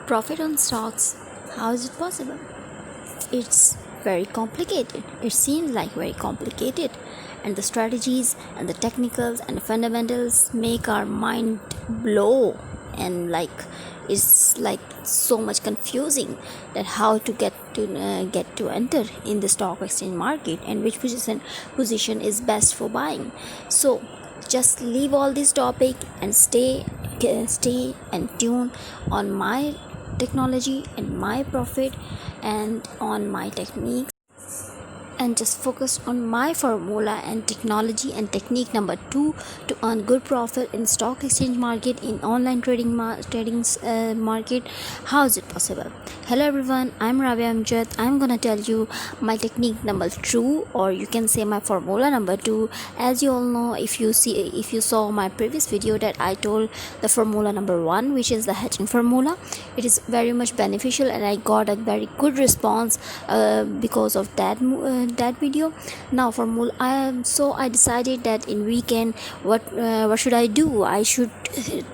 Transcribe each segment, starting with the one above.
Profit on stocks, how is it possible? It's very complicated. It seems like very complicated, and the strategies and the technicals and the fundamentals make our mind blow, and it's like so much confusing that how to get to enter in the stock exchange market and which position is best for buying. So just leave all this topic and stay and tune on my technology and my profit and on my techniques, and just focus on my formula and technology and technique number 2 to earn good profit in stock exchange market, in online trading market. How is it possible? Hello everyone, I'm Ravi Amjad. I'm gonna tell you my technique number 2, or you can say my formula number 2. As you all know, if you saw my previous video, that I told the formula number 1, which is the hedging formula. It is very much beneficial and I got a very good response because of that video. Now formula, I decided that in weekend what should I do? I should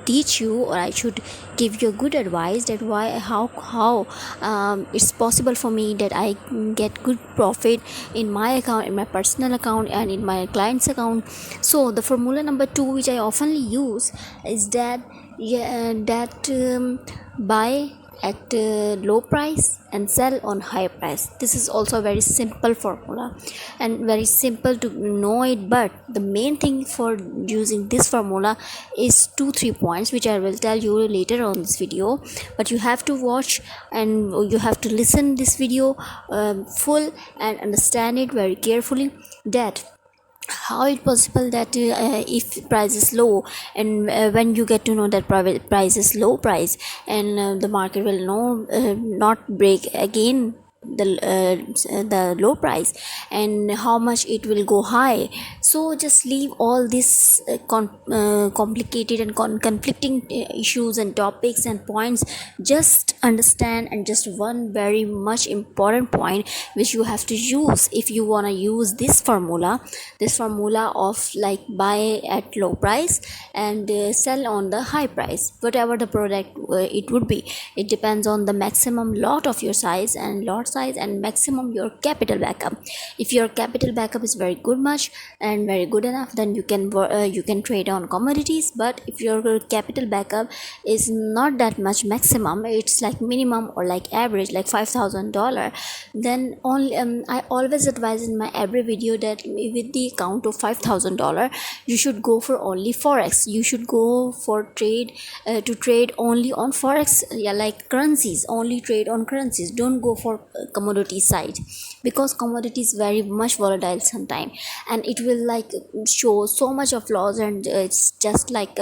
teach you, or I should give you good advice that how it's possible for me that I get good profit in my account, in my personal account and in my client's account. So the formula number 2, which I oftenly use, is that buy at low price and sell on high price. This is also a very simple formula and very simple to know it, but the main thing for using this formula is 2-3 points, which I will tell you later on this video. But you have to watch and you have to listen this video full and understand it very carefully, that how it possible that if price is low, and when you get to know that price is low price, and the market will not break again the low price, and how much it will go high. So just leave all this complicated and conflicting issues and topics and points. Just understand, and just one very much important point which you have to use if you want to use this formula of like buy at low price and sell on the high price, whatever the product it would be. It depends on the maximum lot of your size and maximum your capital backup. If your capital backup is very much and very good enough, then you can trade on commodities. But if your capital backup is not that much maximum, it's like minimum or like average, like $5,000, then only I always advise in my every video that with the account of $5,000 you should go for only forex. You should go for trade only on forex, like currencies. Only trade on currencies. Don't go for commodity side, because commodity is very much volatile sometime, and it will like show so much of loss, and it's just like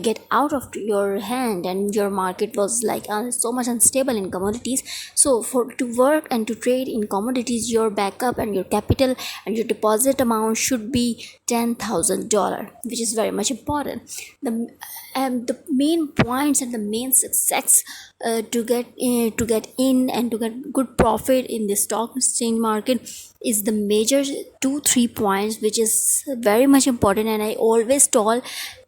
get out of your hand, and your market was like so much unstable in commodities. So to work and to trade in commodities, your backup and your capital and your deposit amount should be $10,000, which is very much important. The main points and the main success to get in and to get good profit in the stock exchange market is the major 2-3 points, which is very much important. And I always tell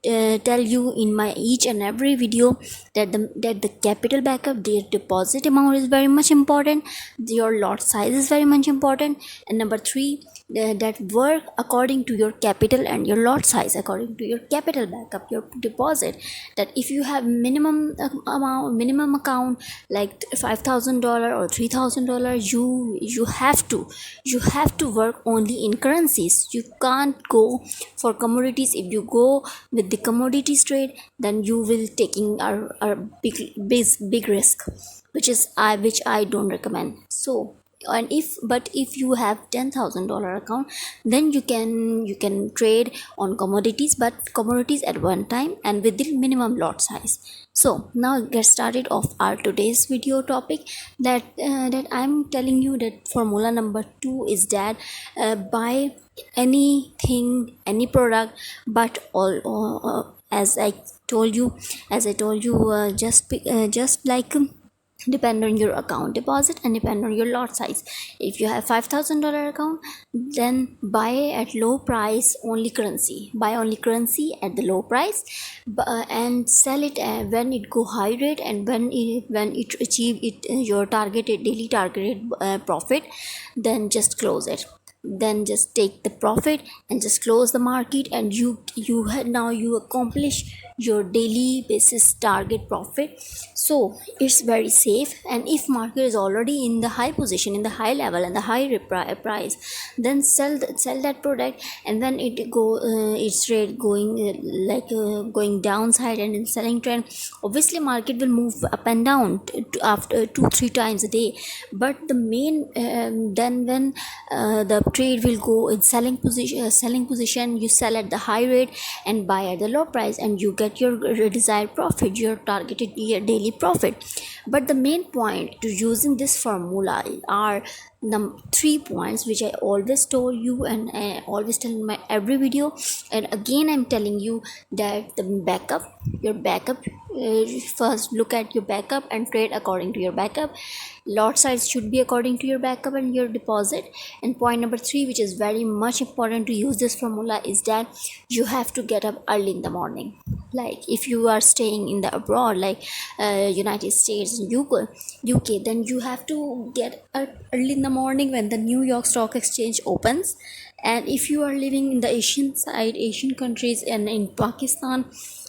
you in my each and every video that the capital backup, the deposit amount is very much important, your lot size is very much important, and number 3, that work according to your capital and your lot size, according to your capital backup, your deposit. That if you have minimum account like $5,000 or $3,000, you have to work only in currencies. You can't go for commodities. If you go with the commodities trade, then you will taking a big risk, which I don't recommend. So, and if you have $10,000 account, then you can trade on commodities, but commodities at one time and with the minimum lot size. So now get started of our today's video topic, that I'm telling you that formula number 2 is that buy anything, any product, but all as I told you just like depend on your account deposit and depend on your lot size. If you have $5,000 account, then buy at low price only currency, buy only currency at the low price, and sell it when it go high rate, and when it achieve it your targeted daily targeted profit, then just close it, then just take the profit and just close the market, and you had now you accomplish your daily basis target profit. So it's very safe. And if market is already in the high position, in the high level and the high price, then sell that product, and when it go it's rate going going downside and in selling trend, obviously market will move up and down after 2-3 times a day. But the main then when the trade will go in selling position, you sell at the high rate and buy at the low price, and you get your desired profit, your targeted daily profit. But the main point to using this formula are the 3 points which I always told you, and I always tell in my every video, and again I'm telling you that the your backup, first look at your backup and trade according to your backup. Lot size should be according to your backup and your deposit. And point number 3, which is very much important to use this formula, is that you have to get up early in the morning. Like if you are staying in the abroad, like United States and UK, then you have to get up early in the morning when the New York Stock Exchange opens. And if you are living in the Asian countries and in Pakistan,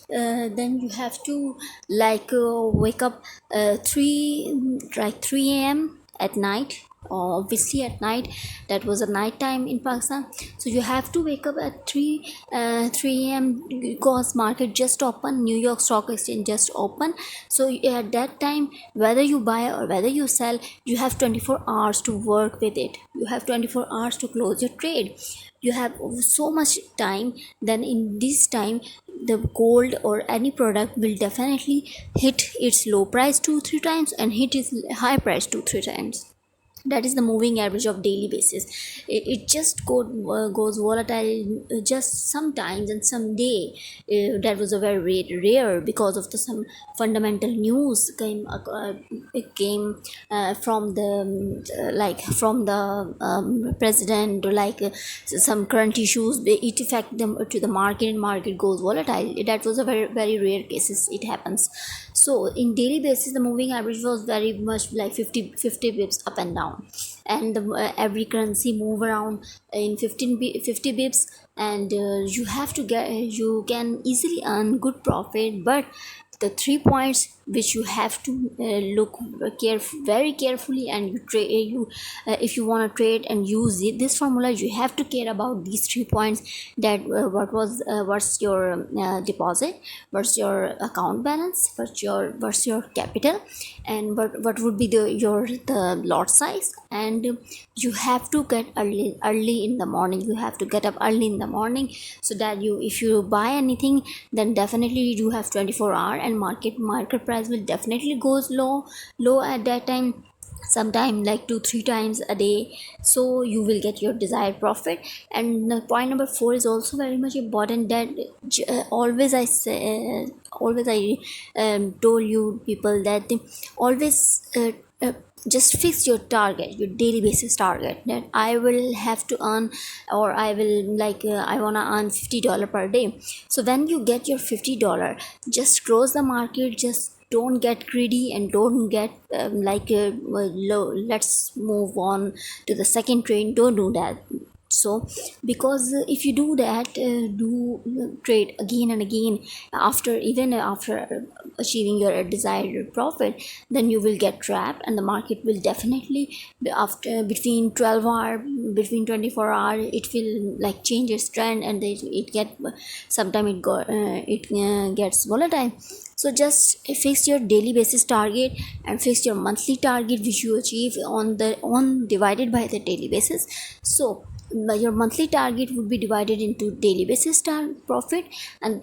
then you have to wake up 3 a.m. at night. Obviously at night, that was a night time in Pakistan, so you have to wake up at 3 a.m. because market just open, New York Stock Exchange just open. So at that time, whether you buy or whether you sell, you have 24 hours to work with it, you have 24 hours to close your trade, you have so much time. Then in this time, the gold or any product will definitely hit its low price 2-3 times and hit its high price 2-3 times. That is the moving average of daily basis. It just goes volatile just sometimes, and someday that was a very rare because of some fundamental news came from from the president, some current issues, it affect them to the market, and market goes volatile. That was a very rare cases it happens. So in daily basis, the moving average was very much like 50 bips up and down, and every currency move around in 50 bips, and you can easily earn good profit. But the 3 points which you have to look very carefully, and if you want to trade and use this formula, you have to care about these 3 points, that what's your deposit, what's your account balance, what's your capital, and what would be the lot size. And you have to get early in the morning, you have to get up early in the morning, so that if you buy anything, then definitely you have 24 hour, and market price will definitely goes low at that time, sometime like 2-3 times a day, so you will get your desired profit. And point number 4 is also very much important, that always I told you people that always just fix your target, your daily basis target, that I will have to earn, or I will I want to earn $50 per day. So when you get your $50, just close the market, just don't get greedy, and don't get low, let's move on to the second trade, don't do that. So because if you do that, do trade again and again after achieving your desired profit, then you will get trapped, and the market will definitely after between 12 hour, between 24 hour, it will change its trend, and it get sometimes it gets volatile. So just fix your daily basis target and fix your monthly target, which you achieve on divided by the daily basis. So your monthly target would be divided into daily basis profit, and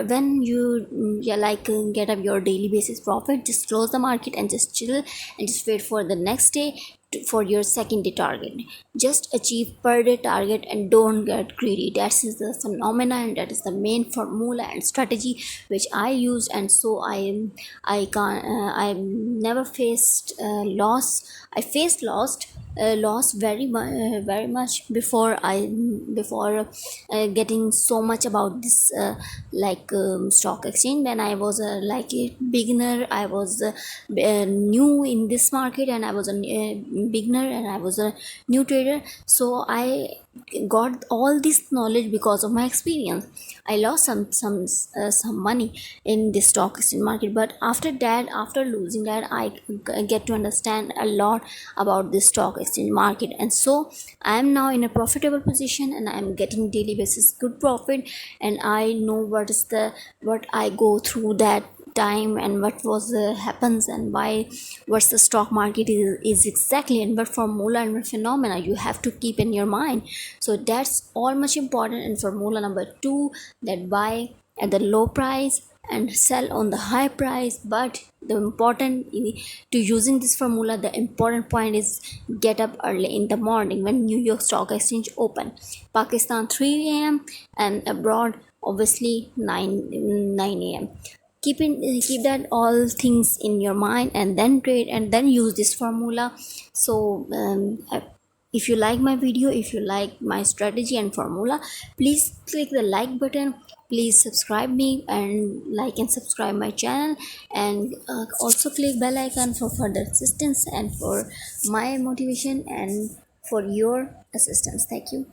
when you get up your daily basis profit, just close the market and just chill and just wait for the next day for your second day target. Just achieve per day target and don't get greedy. That is the phenomena, and that is the main formula and strategy which I used. And so I can't I never faced loss. I faced loss very much before getting so much about this stock exchange. When I was like a beginner, I was new in this market, and I was a beginner, and I was a new trader. So I got all this knowledge because of my experience. I lost some money in the stock exchange market, but after that, after losing that, I get to understand a lot about the stock exchange market. And so I am now in a profitable position, and I am getting daily basis good profit, and I know what I go through that time, and what was happens, and why what's the stock market is exactly, and what formula and what phenomena you have to keep in your mind. So that's all much important. And formula number 2, that buy at the low price and sell on the high price. But the important to using this formula, the important point is get up early in the morning when New York Stock Exchange open. Pakistan 3 a.m. and abroad obviously 9 a.m. Keep that all things in your mind, and then trade, and then use this formula. So if you like my video, if you like my strategy and formula, please click the like button, please subscribe me and like and subscribe my channel, and also click bell icon for further assistance and for my motivation and for your assistance. Thank you.